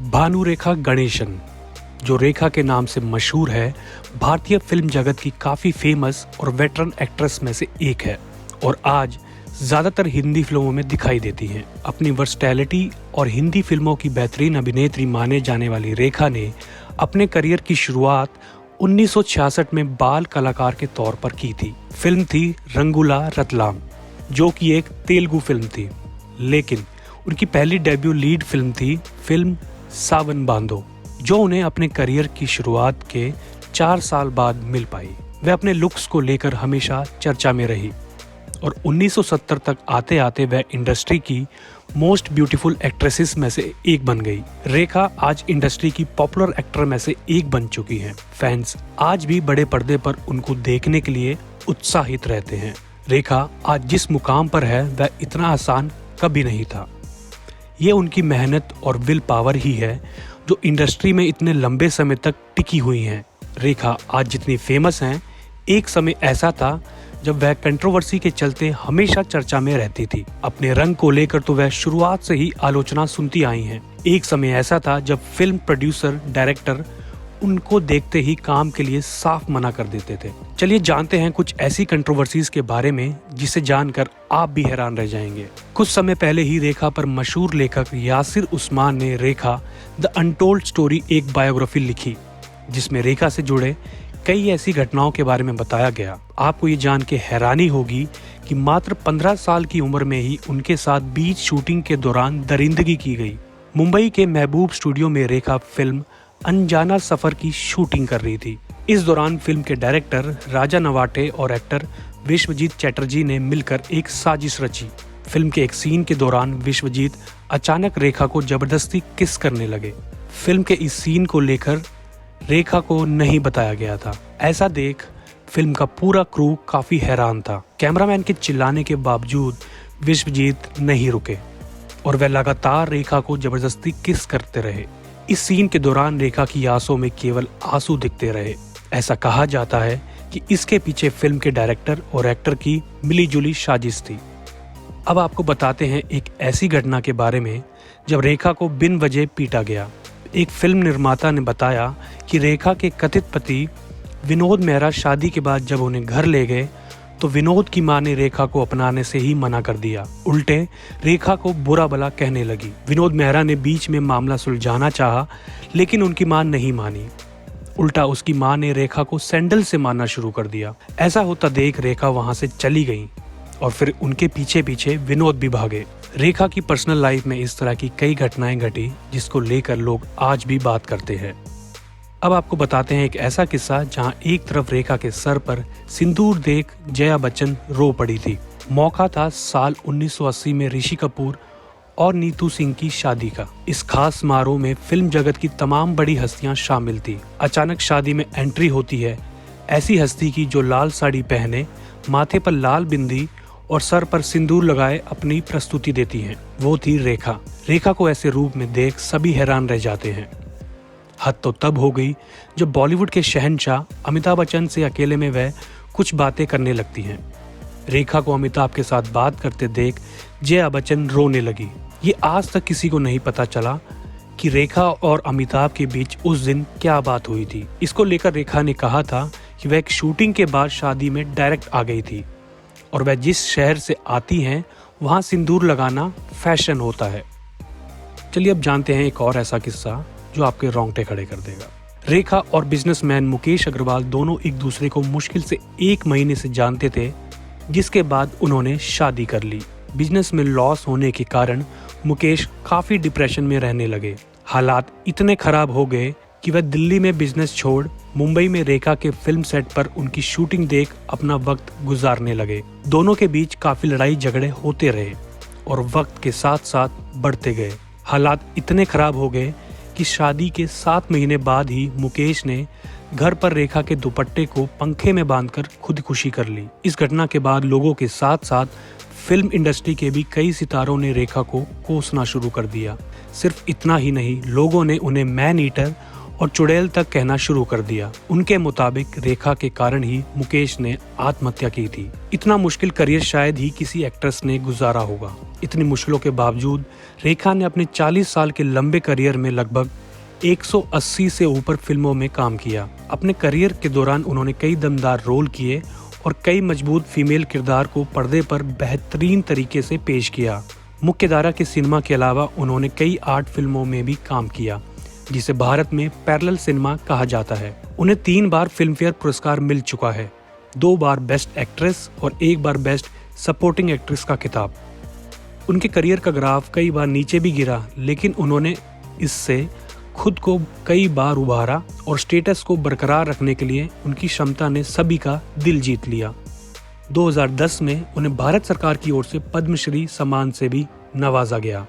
भानुरेखा गणेशन, जो रेखा के नाम से मशहूर है, भारतीय फिल्म जगत की काफ़ी फेमस और वेटरन एक्ट्रेस में से एक है और आज ज़्यादातर हिंदी फिल्मों में दिखाई देती हैं। अपनी वर्सटैलिटी और हिंदी फिल्मों की बेहतरीन अभिनेत्री माने जाने वाली रेखा ने अपने करियर की शुरुआत 1966 में बाल कलाकार के तौर पर की थी। फिल्म थी रंगूला रतलाम, जो कि एक तेलुगु फिल्म थी, लेकिन उनकी पहली डेब्यू लीड फिल्म थी फिल्म सावन बांधो, जो उन्हें अपने करियर की शुरुआत के 4 साल बाद मिल पाई। वह अपने लुक्स को लेकर हमेशा चर्चा में रही और 1970 तक आते आते वह इंडस्ट्री की मोस्ट ब्यूटीफुल एक्ट्रेसेस में से एक बन गई। रेखा आज इंडस्ट्री की पॉपुलर एक्टर में से एक बन चुकी हैं। फैंस आज भी बड़े पर्दे पर उनको देखने के लिए उत्साहित रहते हैं। रेखा आज जिस मुकाम पर है वह इतना आसान कभी नहीं था। ये उनकी मेहनत और विल पावर ही है जो इंडस्ट्री में इतने लंबे समय तक टिकी हुई हैं। रेखा आज जितनी फेमस हैं, एक समय ऐसा था जब वह कंट्रोवर्सी के चलते हमेशा चर्चा में रहती थी। अपने रंग को लेकर तो वह शुरुआत से ही आलोचना सुनती आई हैं। एक समय ऐसा था जब फिल्म प्रोड्यूसर, डायरेक्टर उनको देखते ही काम के लिए साफ मना कर देते थे। चलिए जानते हैं कुछ ऐसी कंट्रोवर्सीज के बारे में जिसे जानकर आप भी हैरान रह जाएंगे। कुछ समय पहले ही रेखा पर मशहूर लेखक यासिर उस्मान ने रेखा द अनटोल्ड स्टोरी एक बायोग्राफी लिखी, जिसमें रेखा से जुड़े कई ऐसी घटनाओं के बारे में बताया गया। आपको ये जान के हैरानी होगी कि मात्र 15 साल की उम्र में ही उनके साथ बीच शूटिंग के दौरान दरिंदगी की गई। मुंबई के महबूब स्टूडियो में रेखा फिल्म अनजाना सफर की शूटिंग कर रही थी। इस दौरान फिल्म के डायरेक्टर राजा नवाटे और एक्टर विश्वजीत चैटर्जी ने मिलकर एक साजिश रची। फिल्म के एक सीन के दौरान विश्वजीत अचानक रेखा को जबरदस्ती किस करने लगे। फिल्म के इस सीन को लेकर रेखा को नहीं बताया गया था। ऐसा देख फिल्म का पूरा क्रू काफी हैरान था। कैमरामैन के चिल्लाने के बावजूद विश्वजीत नहीं रुके और वह लगातार रेखा को जबरदस्ती किस करते रहे। इस सीन के दौरान रेखा की आंखों में केवल आंसू दिखते रहे। ऐसा कहा जाता है कि इसके पीछे फिल्म के डायरेक्टर और एक्टर की मिलीजुली साजिश थी। अब आपको बताते हैं एक ऐसी घटना के बारे में जब रेखा को बिन वजह पीटा गया। एक फिल्म निर्माता ने बताया कि रेखा के कथित पति विनोद मेहरा शादी के बाद जब उन्हें घर ले गए तो विनोद की मां ने रेखा को अपनाने से ही मना कर दिया। उल्टे रेखा को बुरा भला कहने लगी। विनोद मेहरा ने बीच में मामला सुलझाना चाहा, लेकिन उनकी मां नहीं मानी। उल्टा उसकी मां ने रेखा को सैंडल से मारना शुरू कर दिया। ऐसा होता देख रेखा वहां से चली गई और फिर उनके पीछे पीछे विनोद भी भागे। रेखा की पर्सनल लाइफ में इस तरह की कई घटनाएं घटी जिसको लेकर लोग आज भी बात करते हैं। अब आपको बताते हैं एक ऐसा किस्सा जहां एक तरफ रेखा के सर पर सिंदूर देख जया बच्चन रो पड़ी थी। मौका था साल 1980 में ऋषि कपूर और नीतू सिंह की शादी का। इस खास समारोह में फिल्म जगत की तमाम बड़ी हस्तियां शामिल थी। अचानक शादी में एंट्री होती है ऐसी हस्ती की जो लाल साड़ी पहने, माथे पर लाल बिंदी और सर पर सिंदूर लगाए अपनी प्रस्तुति देती हैं। वो थी रेखा। रेखा को ऐसे रूप में देख सभी हैरान रह जाते हैं। हद तो तब हो गई जब बॉलीवुड के शहंशाह अमिताभ बच्चन से अकेले में वह कुछ बातें करने लगती हैं। रेखा को अमिताभ के साथ बात करते देख जया बच्चन रोने लगी। ये आज तक किसी को नहीं पता चला कि रेखा और अमिताभ के बीच उस दिन क्या बात हुई थी। इसको लेकर रेखा ने कहा था कि वह एक शूटिंग के बाद शादी में डायरेक्ट आ गई थी और वह जिस शहर से आती हैं वहां सिंदूर लगाना फैशन होता है। चलिए अब जानते हैं एक और ऐसा किस्सा जो आपके रोंगटे खड़े कर देगा। रेखा और बिजनेसमैन मुकेश अग्रवाल दोनों एक दूसरे को मुश्किल से 1 महीने से जानते थे, जिसके बाद उन्होंने शादी कर ली। बिजनेस में लॉस होने के कारण मुकेश काफी डिप्रेशन में रहने लगे। हालात इतने खराब हो गए कि वह दिल्ली में बिजनेस छोड़ मुंबई में रेखा के फिल्म सेट पर उनकी शूटिंग देख अपना वक्त गुजारने लगे। दोनों के बीच काफी लड़ाई झगड़े होते रहे और वक्त के साथ साथ बढ़ते गए। हालात इतने खराब हो गए कि शादी के 7 महीने बाद ही मुकेश ने घर पर रेखा के दुपट्टे को पंखे में बांधकर खुदकुशी कर ली। इस घटना के बाद लोगों के साथ साथ फिल्म इंडस्ट्री के भी कई सितारों ने रेखा को कोसना शुरू कर दिया। सिर्फ इतना ही नहीं, लोगों ने उन्हें मैन ईटर और चुड़ैल तक कहना शुरू कर दिया। उनके मुताबिक रेखा के कारण ही मुकेश ने आत्महत्या की थी। इतना मुश्किल करियर शायद ही किसी एक्ट्रेस ने गुजारा होगा। इतनी मुश्किलों के बावजूद रेखा ने अपने 40 साल के लंबे करियर में लगभग 180 से ऊपर फिल्मों में काम किया। अपने करियर के दौरान उन्होंने कई दमदार रोल किए और कई मजबूत फीमेल किरदार को पर्दे पर बेहतरीन तरीके से पेश किया। मुख्य धारा के सिनेमा के अलावा उन्होंने कई आर्ट फिल्मों में भी काम किया, जिसे भारत में पैरेलल सिनेमा कहा जाता है। उन्हें 3 बार फिल्म फेयर पुरस्कार मिल चुका है, 2 बार बेस्ट एक्ट्रेस और 1 बार बेस्ट सपोर्टिंग एक्ट्रेस का खिताब। उनके करियर का ग्राफ कई बार नीचे भी गिरा, लेकिन उन्होंने इससे खुद को कई बार उभारा और स्टेटस को बरकरार रखने के लिए उनकी क्षमता ने सभी का दिल जीत लिया। 2010 में उन्हें भारत सरकार की ओर से पद्मश्री सम्मान से भी नवाजा गया।